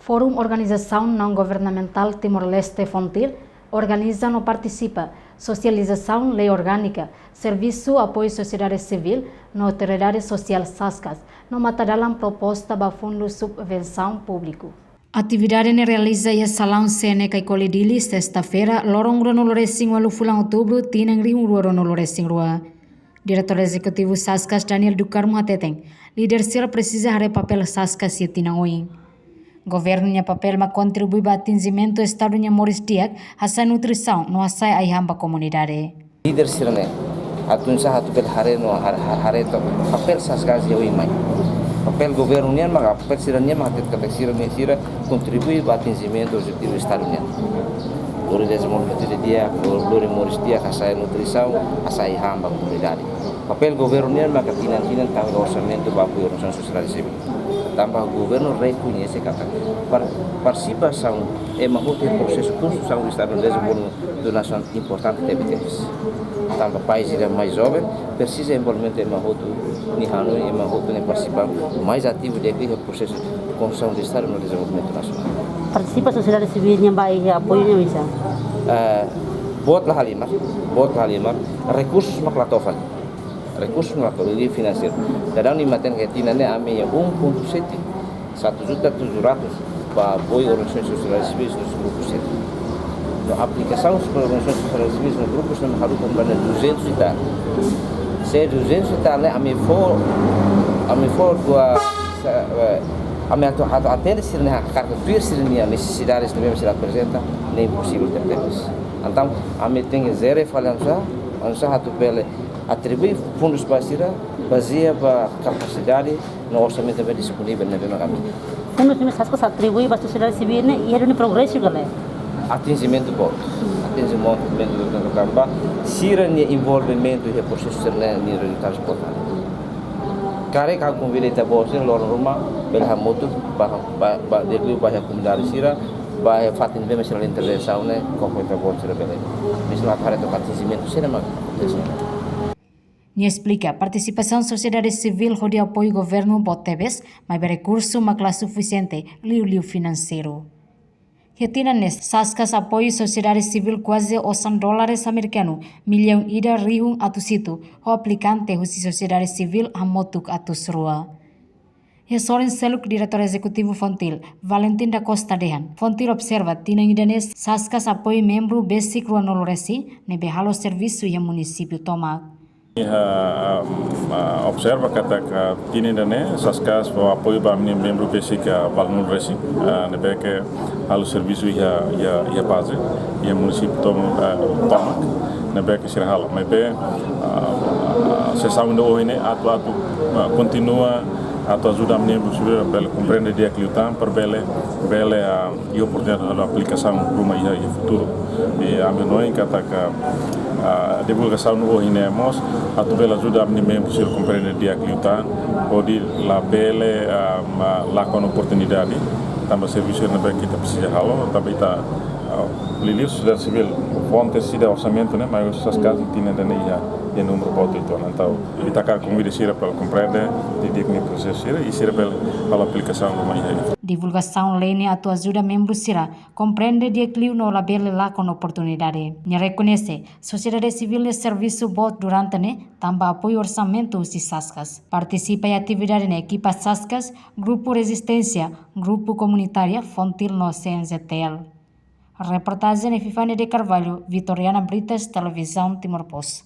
Fórum Organização Não Governamental Timor-Leste Fontil organiza ou participa socialização lei orgânica, serviço apoio sociedade civil no Autoridade Social Saskas, no matadalam proposta ba fundo subvenção público. Atividade ne realiza ia salão CNE Kaikole Dili sexta-feira, lorong no loresing walu fulang outubro, tinang ring ruaro no loresing rua. Diretor Executivo Saskas Daniel Dukar Muhateteng, líder sira precisa hare papel Saskas e tinangoi. Governo nya papel ma contribui ba atingimento estado nya Morris Diak hasa nutrição no asai ai hamba comunidade. Líder sirane atunsa hatu pel hare no hare to papel Saskas ya mai. Papel governo nya ma papel sirane ma hatet kata sira contribui ba atingimento objetivo estado nya. Lori desenvolvimento de dia, lori Morris Diak hasa nutrição, asai hamba comunidade. Papel governo nya ma katinan tahu orçamento ba apoio organização social civil. Tambah governo reconhece que a participação é uma outra processo de construção do Estado de Desenvolvimento de nação importante que temos. Tambah país mais jovem precisa envolvimento em uma outra nihano em uma outra participação mais ativo de que o processo de construção do Estado no desenvolvimento nacional. Participa sociedade civil yang baik apoio bisa. Buatlah halimar recursos maklatofan. Recursos naturally financeiro. Kadang ni maten ketinane ame 1.7 1.700.000 para apoio organizações sociais civis nos grupos C. No aplicação para organizações sociais civis nos grupos não haru comprar 200 e tal. Se 200 e tal ame for dua ame atende sirne carga tuir sirne necessidades também será apresenta nem possível ter. Então ame tem zero falança, ansa hatu pele atribui fundos para sira baseia para capacidade no orçamento bem disponível na mesma kami. Fundos ini Saskas atribui para sociedade civil ne ia ni progresso gale. Atingimento bom. Atingimento do campo. Sira ni envolvimento e processo serna ni resultados importantes. Kare ka convida ita bosin lor rumah belha motu ba deglu ba comunidade sira ba fatin bem sira intervenção ne ko ita bosin bele. Misal para to atingimento sira mag. Ni explica, participação sociedade civil de apoio governo botebes, mas recurso makla suficiente liu financeiro. Retina nes Saskas apoio sociedade civil quase $100 americano, milhão ida rihung atusitu, o aplicante husi sociedade civil hamotuk atus rua. Soren Seluk, diretor executivo Fontil, Valentin da Costa Dehan. Fontil observa tina idanes Saskas apoio membro basic rua noloresi, nebe halo serviço e município tomak. Observa kata tini dane Saskas para apoio ba membro basic balnul resi nebe ke halu serviço ia base ia município tomak nebe ke sirhal nebe sessão do hoje atu continua atau ajuda membro supaya bela compreender dia kliutan per bela e oportunidade de aplicação rumah ia futuro e a menoi kata divulgação no hoje nemos atu bela ajuda membro supaya compreender dia kliutan odi la bele la con oportunidade tambah serviço na bela kita precisa halo tapi kita liliu sudah civil fonte sida orçamento né mas essas casas tinha dane ia número pode então então kita cá convida sira para compreender de que processo sira e sira para aplicação do mais divulgação lene atu ajuda membro sira compreende de clio no labele lá com oportunidade ne reconhece sociedade civil de serviço bot durante ne tambah apoio orçamento si Saskas participa em atividade na equipa Saskas grupo resistência grupo comunitária Fontil no CNZTL. Reportagem Epifânia de Carvalho, Vitoriana Brites, Televisão Timor Post.